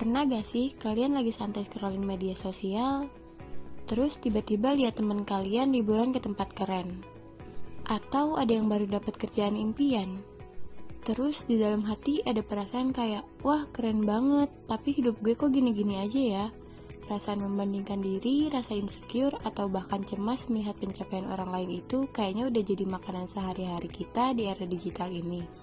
Pernah gak sih kalian lagi santai scrolling media sosial, terus tiba-tiba lihat teman kalian liburan ke tempat keren? Atau ada yang baru dapat kerjaan impian? Terus di dalam hati ada perasaan kayak, wah keren banget, tapi hidup gue kok gini-gini aja ya? Perasaan membandingkan diri, rasa insecure, atau bahkan cemas melihat pencapaian orang lain itu kayaknya udah jadi makanan sehari-hari kita di era digital ini.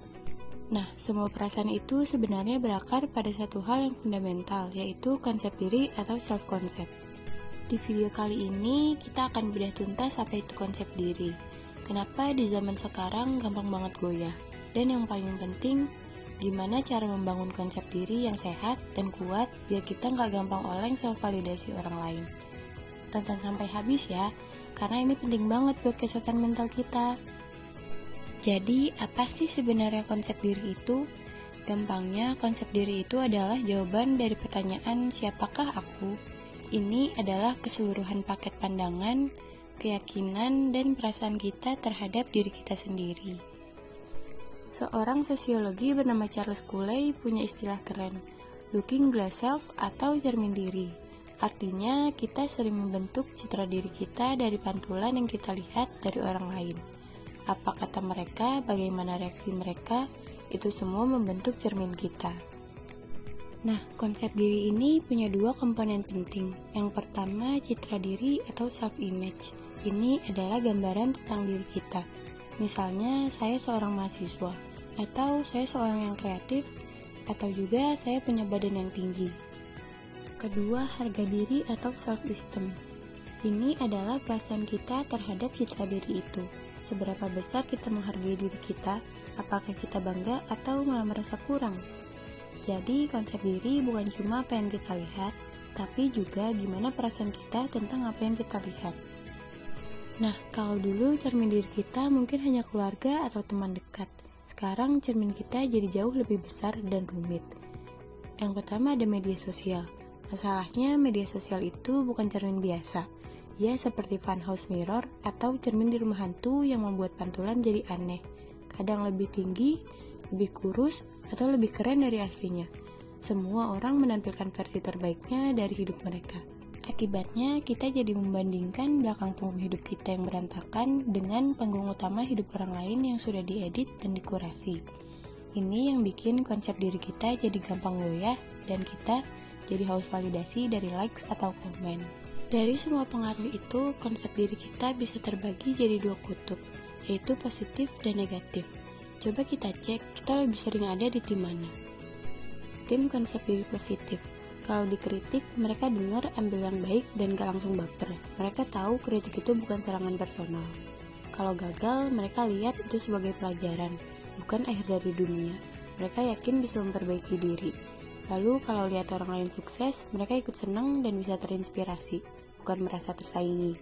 Nah, semua perasaan itu sebenarnya berakar pada satu hal yang fundamental, yaitu konsep diri atau self-concept. Di video kali ini, kita akan bedah tuntas apa itu konsep diri. Kenapa di zaman sekarang gampang banget goyah. Dan yang paling penting, gimana cara membangun konsep diri yang sehat dan kuat biar kita nggak gampang oleng sama validasi orang lain. Tonton sampai habis ya, karena ini penting banget buat kesehatan mental kita. Jadi, apa sih sebenarnya konsep diri itu? Gampangnya, konsep diri itu adalah jawaban dari pertanyaan siapakah aku? Ini adalah keseluruhan paket pandangan, keyakinan, dan perasaan kita terhadap diri kita sendiri. Seorang sosiologi bernama Charles Cooley punya istilah keren, looking glass self atau cermin diri. Artinya, kita sering membentuk citra diri kita dari pantulan yang kita lihat dari orang lain. Apa kata mereka, bagaimana reaksi mereka, itu semua membentuk cermin kita. Nah, konsep diri ini punya dua komponen penting. Yang pertama, citra diri atau self-image. Ini adalah gambaran tentang diri kita. Misalnya, saya seorang mahasiswa, atau saya seorang yang kreatif, atau juga saya punya badan yang tinggi. Kedua, harga diri atau self-esteem. Ini adalah perasaan kita terhadap citra diri itu. Seberapa besar kita menghargai diri kita, apakah kita bangga atau malah merasa kurang? Jadi, konsep diri bukan cuma apa yang kita lihat, tapi juga gimana perasaan kita tentang apa yang kita lihat. Nah, kalau dulu cermin diri kita mungkin hanya keluarga atau teman dekat. Sekarang cermin kita jadi jauh lebih besar dan rumit. Yang pertama ada media sosial. Masalahnya media sosial itu bukan cermin biasa. Ya seperti funhouse mirror atau cermin di rumah hantu yang membuat pantulan jadi aneh. Kadang lebih tinggi, lebih kurus, atau lebih keren dari aslinya. Semua orang menampilkan versi terbaiknya dari hidup mereka. Akibatnya, kita jadi membandingkan belakang punggung hidup kita yang berantakan dengan panggung utama hidup orang lain yang sudah diedit dan dikurasi. Ini yang bikin konsep diri kita jadi gampang goyah dan kita jadi haus validasi dari likes atau komen. Dari semua pengaruh itu, konsep diri kita bisa terbagi jadi dua kutub, yaitu positif dan negatif. Coba kita cek, kita lebih sering ada di tim mana? Tim konsep diri positif. Kalau dikritik, mereka dengar, ambil yang baik, dan gak langsung baper. Mereka tahu kritik itu bukan serangan personal. Kalau gagal, mereka lihat itu sebagai pelajaran, bukan akhir dari dunia. Mereka yakin bisa memperbaiki diri. Lalu kalau lihat orang lain sukses, mereka ikut senang dan bisa terinspirasi, bukan merasa tersaingi.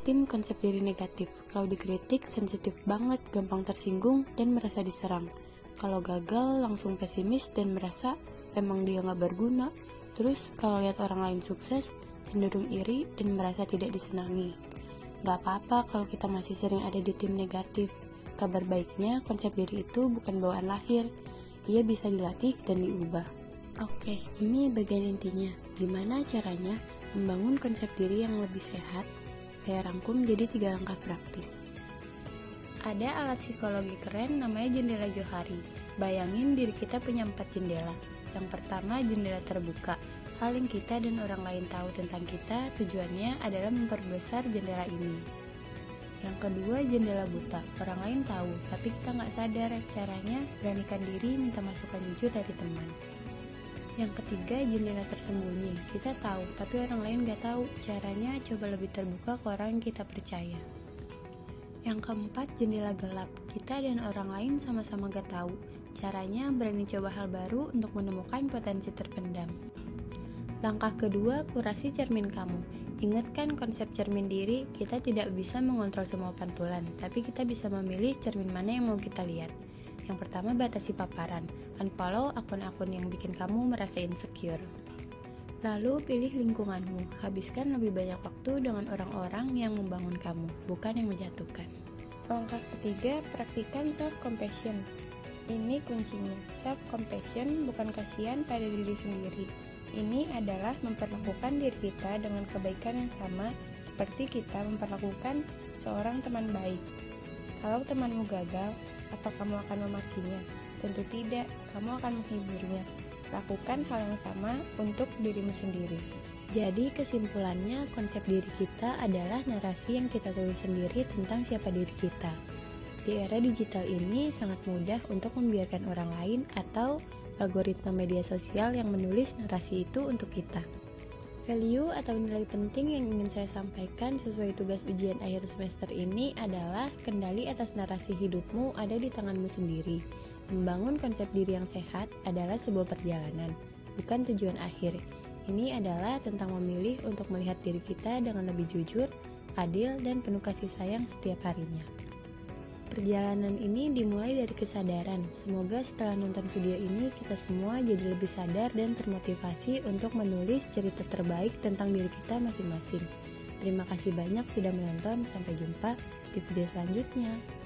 Tim konsep diri negatif. Kalau dikritik, sensitif banget, gampang tersinggung, dan merasa diserang. Kalau gagal, langsung pesimis dan merasa emang dia gak berguna. Terus kalau lihat orang lain sukses, cenderung iri dan merasa tidak disenangi. Gak apa-apa kalau kita masih sering ada di tim negatif. Kabar baiknya, konsep diri itu bukan bawaan lahir. Ia bisa dilatih dan diubah. Oke, ini bagian intinya. Gimana caranya membangun konsep diri yang lebih sehat? Saya rangkum jadi 3 langkah praktis. Ada alat psikologi keren namanya jendela Johari. Bayangin diri kita punya 4 jendela. Yang pertama, jendela terbuka. Hal yang kita dan orang lain tahu tentang kita, tujuannya adalah memperbesar jendela ini. Yang kedua, jendela buta. Orang lain tahu, tapi kita nggak sadar. Caranya, beranikan diri minta masukan jujur dari teman. Yang ketiga, jendela tersembunyi. Kita tahu, tapi orang lain nggak tahu. Caranya, coba lebih terbuka ke orang yang kita percaya. Yang keempat, jendela gelap. Kita dan orang lain sama-sama nggak tahu. Caranya, berani coba hal baru untuk menemukan potensi terpendam. Langkah kedua, kurasi cermin kamu. Ingatkan konsep cermin diri, kita tidak bisa mengontrol semua pantulan, tapi kita bisa memilih cermin mana yang mau kita lihat. Yang pertama, batasi paparan. Unfollow akun-akun yang bikin kamu merasa insecure. Lalu pilih lingkunganmu. Habiskan lebih banyak waktu dengan orang-orang yang membangun kamu, bukan yang menjatuhkan. Langkah ketiga, praktikkan self-compassion. Ini kuncinya, self-compassion bukan kasihan pada diri sendiri. Ini adalah memperlakukan diri kita dengan kebaikan yang sama seperti kita memperlakukan seorang teman baik. Kalau temanmu gagal, apa kamu akan memakinya? Tentu tidak, kamu akan menghiburnya. Lakukan hal yang sama untuk dirimu sendiri. Jadi kesimpulannya, konsep diri kita adalah narasi yang kita tulis sendiri tentang siapa diri kita. Di era digital ini sangat mudah untuk membiarkan orang lain atau algoritma media sosial yang menulis narasi itu untuk kita. Value atau nilai penting yang ingin saya sampaikan sesuai tugas ujian akhir semester ini adalah kendali atas narasi hidupmu ada di tanganmu sendiri. Membangun konsep diri yang sehat adalah sebuah perjalanan, bukan tujuan akhir. Ini adalah tentang memilih untuk melihat diri kita dengan lebih jujur, adil, dan penuh kasih sayang setiap harinya. Perjalanan ini dimulai dari kesadaran. Semoga setelah nonton video ini kita semua jadi lebih sadar dan termotivasi untuk menulis cerita terbaik tentang diri kita masing-masing. Terima kasih banyak sudah menonton. Sampai jumpa di video selanjutnya.